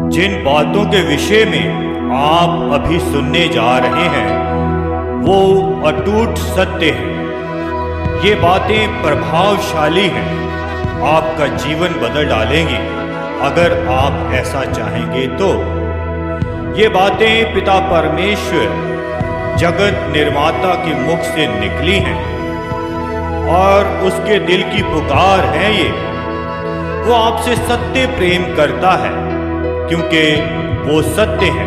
जिन बातों के विषय में आप अभी सुनने जा रहे हैं वो अटूट सत्य है। ये बातें प्रभावशाली हैं, आपका जीवन बदल डालेंगी अगर आप ऐसा चाहेंगे तो। ये बातें पिता परमेश्वर जगत निर्माता के मुख से निकली हैं और उसके दिल की पुकार है ये। वो आपसे सत्य प्रेम करता है क्योंकि वो सत्य है।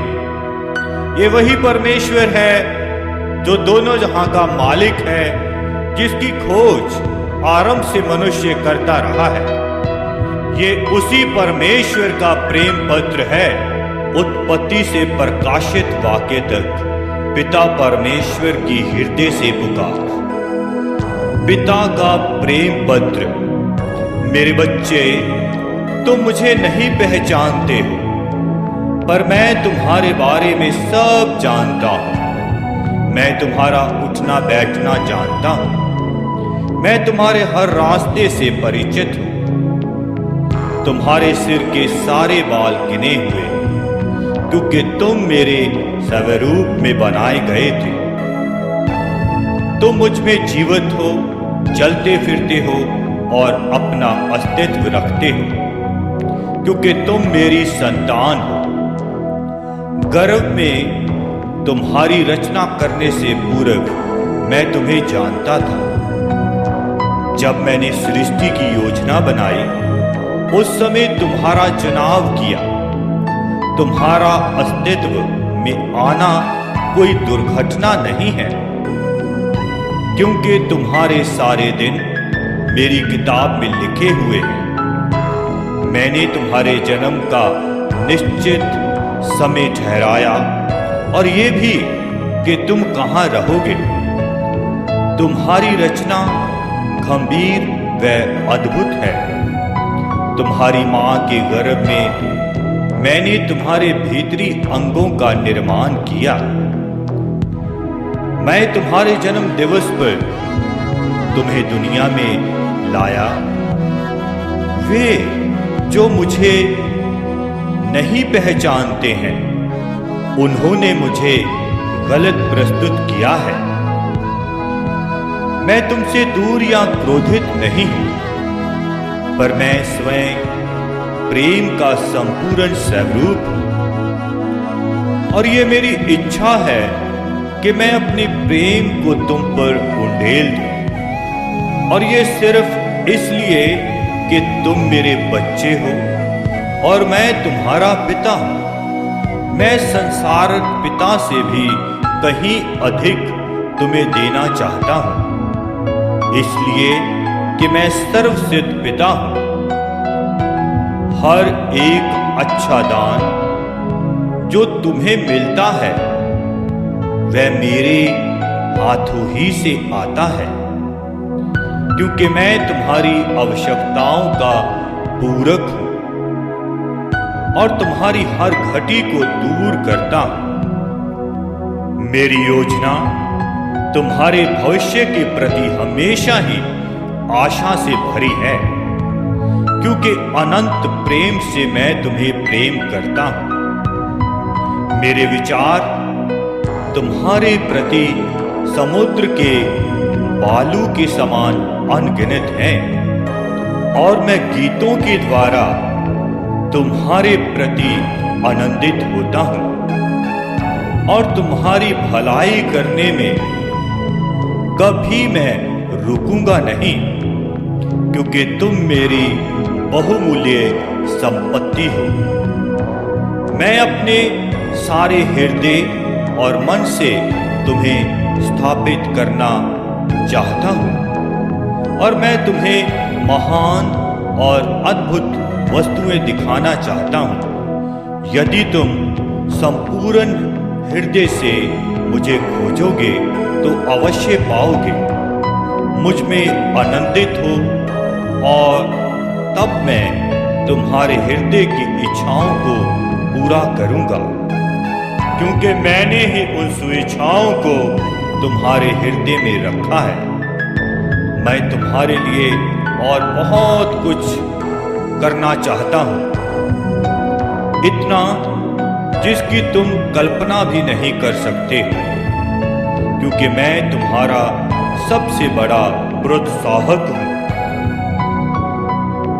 ये वही परमेश्वर है जो दोनों जहां का मालिक है, जिसकी खोज आरंभ से मनुष्य करता रहा है। ये उसी परमेश्वर का प्रेम पत्र है, उत्पत्ति से प्रकाशित वाक्य तक पिता परमेश्वर की हृदय से पुकार। पिता का प्रेम पत्र। मेरे बच्चे, तुम मुझे नहीं पहचानते हो, पर मैं तुम्हारे बारे में सब जानता हूं। मैं तुम्हारा उठना बैठना जानता हूं। मैं तुम्हारे हर रास्ते से परिचित हूं। तुम्हारे सिर के सारे बाल गिने हुए, क्योंकि तुम मेरे स्वरूप में बनाए गए थे। तुम मुझ में जीवित हो, चलते फिरते हो और अपना अस्तित्व रखते हो, क्योंकि तुम मेरी संतान हो। गर्भ में तुम्हारी रचना करने से पूर्व मैं तुम्हें जानता था। जब मैंने सृष्टि की योजना बनाई, उस समय तुम्हारा चुनाव किया। तुम्हारा अस्तित्व में आना कोई दुर्घटना नहीं है, क्योंकि तुम्हारे सारे दिन मेरी किताब में लिखे हुए हैं। मैंने तुम्हारे जन्म का निश्चित समय ठहराया और ये भी कि तुम कहाँ रहोगे। तुम्हारी रचना गंभीर व अद्भुत है। तुम्हारी माँ के गर्भ में मैंने तुम्हारे भीतरी अंगों का निर्माण किया। मैं तुम्हारे जन्म दिवस पर तुम्हें दुनिया में लाया। वे जो मुझे नहीं पहचानते हैं, उन्होंने मुझे गलत प्रस्तुत किया है। मैं तुमसे दूर या क्रोधित नहीं हूं, पर मैं स्वयं प्रेम का संपूर्ण स्वरूप हूं। और ये मेरी इच्छा है कि मैं अपने प्रेम को तुम पर उंडेल दूं। और ये सिर्फ इसलिए कि तुम मेरे बच्चे हो और मैं तुम्हारा पिता हूं। मैं संसार पिता से भी कहीं अधिक तुम्हें देना चाहता हूं, इसलिए कि मैं सर्वसिद्ध पिता हूं। हर एक अच्छा दान जो तुम्हें मिलता है वह मेरे हाथों ही से आता है, क्योंकि मैं तुम्हारी आवश्यकताओं का पूरक हूं और तुम्हारी हर घटी को दूर करता हूं। मेरी योजना तुम्हारे भविष्य के प्रति हमेशा ही आशा से भरी है, क्योंकि अनंत प्रेम से मैं तुम्हें प्रेम करता हूं। मेरे विचार तुम्हारे प्रति समुद्र के बालू के समान अनगिनत हैं, और मैं गीतों के द्वारा तुम्हारे प्रति आनंदित होता हूं और तुम्हारी भलाई करने में कभी मैं रुकूंगा नहीं, क्योंकि तुम मेरी बहुमूल्य संपत्ति हो। मैं अपने सारे हृदय और मन से तुम्हें स्थापित करना चाहता हूं, और मैं तुम्हें महान और अद्भुत वस्तुएं दिखाना चाहता हूं। यदि तुम संपूर्ण हृदय से मुझे खोजोगे तो अवश्य पाओगे। मुझ में आनंदित हो और तब मैं तुम्हारे हृदय की इच्छाओं को पूरा करूंगा, क्योंकि मैंने ही उन सुइच्छाओं को तुम्हारे हृदय में रखा है। मैं तुम्हारे लिए और बहुत कुछ करना चाहता हूं, इतना जिसकी तुम कल्पना भी नहीं कर सकते हो, क्योंकि मैं तुम्हारा सबसे बड़ा प्रोत्साहक हूं।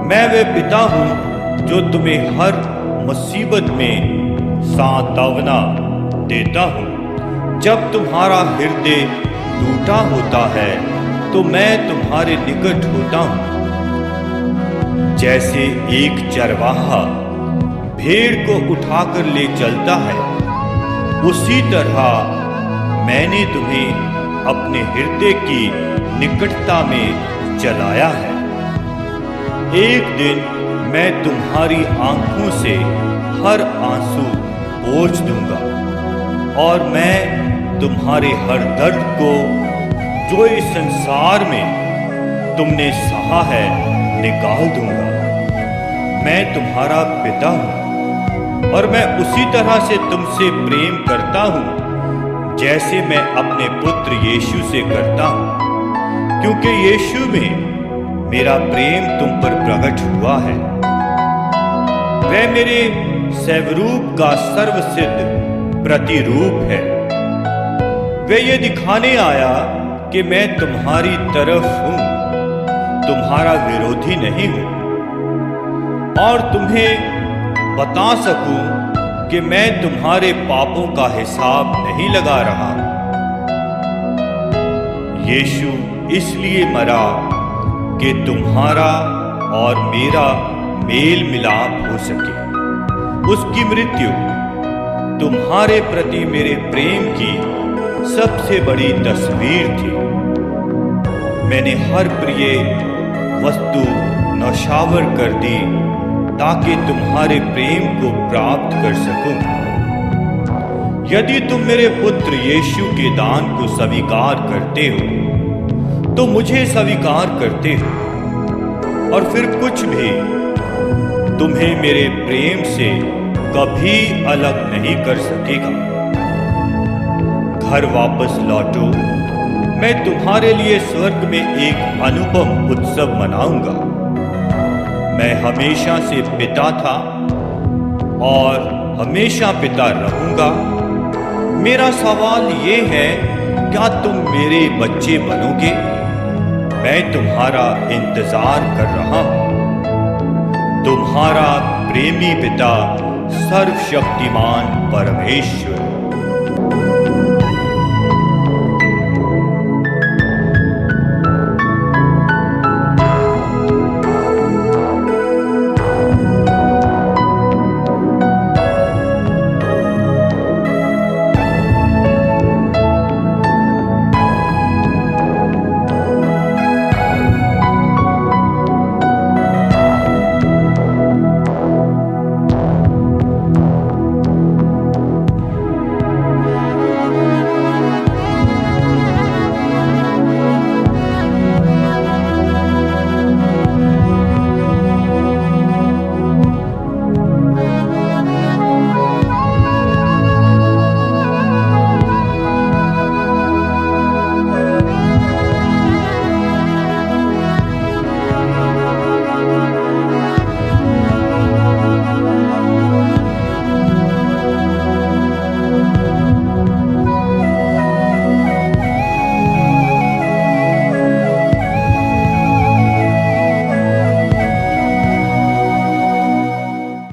मैं वह पिता हूं जो तुम्हें हर मुसीबत में सांत्वना देता हूं। जब तुम्हारा हृदय टूटा होता है तो मैं तुम्हारे निकट होता हूं। जैसे एक चरवाहा भेड़ को उठाकर ले चलता है, उसी तरह मैंने तुम्हें अपने हृदय की निकटता में चलाया है। एक दिन मैं तुम्हारी आंखों से हर आंसू पोंछ दूंगा और मैं तुम्हारे हर दर्द को जो इस संसार में तुमने सहा है निकाल दूंगा। मैं तुम्हारा पिता हूं और मैं उसी तरह से तुमसे प्रेम करता हूं जैसे मैं अपने पुत्र यीशु से करता हूं, क्योंकि यीशु में मेरा प्रेम तुम पर प्रकट हुआ है। वह मेरे स्वरूप का सर्वसिद्ध प्रतिरूप है। वह ये दिखाने आया कि मैं तुम्हारी तरफ हूं, तुम्हारा विरोधी नहीं हूं, और तुम्हें बता सकूं कि मैं तुम्हारे पापों का हिसाब नहीं लगा रहा। यीशु इसलिए मरा कि तुम्हारा और मेरा मेल मिलाप हो सके। उसकी मृत्यु तुम्हारे प्रति मेरे प्रेम की सबसे बड़ी तस्वीर थी। मैंने हर प्रिय वस्तु नौशावर कर दी ताकि तुम्हारे प्रेम को प्राप्त कर सकूं। यदि तुम मेरे पुत्र यीशु के दान को स्वीकार करते हो तो मुझे स्वीकार करते हो, और फिर कुछ भी तुम्हें मेरे प्रेम से कभी अलग नहीं कर सकेगा। घर वापस लौटो, मैं तुम्हारे लिए स्वर्ग में एक अनुपम उत्सव मनाऊंगा। मैं हमेशा से पिता था और हमेशा पिता रहूंगा। मेरा सवाल ये है, क्या तुम मेरे बच्चे बनोगे? मैं तुम्हारा इंतजार कर रहा हूं। तुम्हारा प्रेमी पिता सर्वशक्तिमान परमेश्वर।